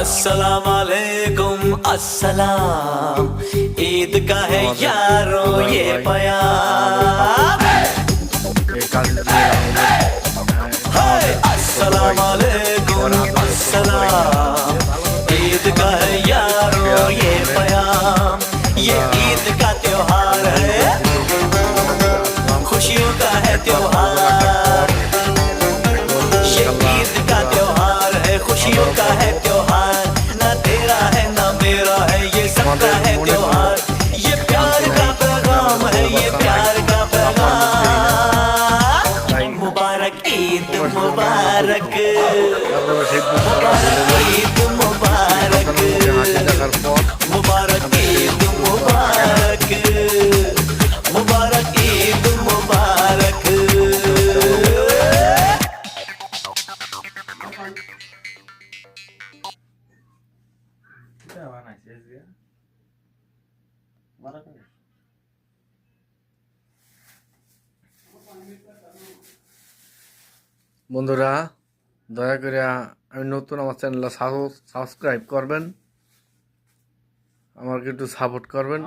अस्सलाम वालेकुम अस्सलाम, ईद का है यारो ये प्याम। हाय अस्सलाम वालेकुम अस्सलाम, ईद का है यारो ये प्याम। ये ईद का त्योहार है, खुशियों का है त्योहार। ये ईद का त्योहार है, खुशियों का है त्योहार। ना तेरा है ना मेरा है, ये सबका है त्योहार। ये प्यार का पैगाम है, ये प्यार का पैगाम। मुबारक ईद मुबारक, मुबारक ईद मुबारक, मुबारक ईद मुबारक, मुबारक ईद मुबारक। বন্ধুরা দয়া করে আমি নতুন আমার চ্যানেলটা সাবস্ক্রাইব করবেন, আমাকে একটু সাপোর্ট করবেন।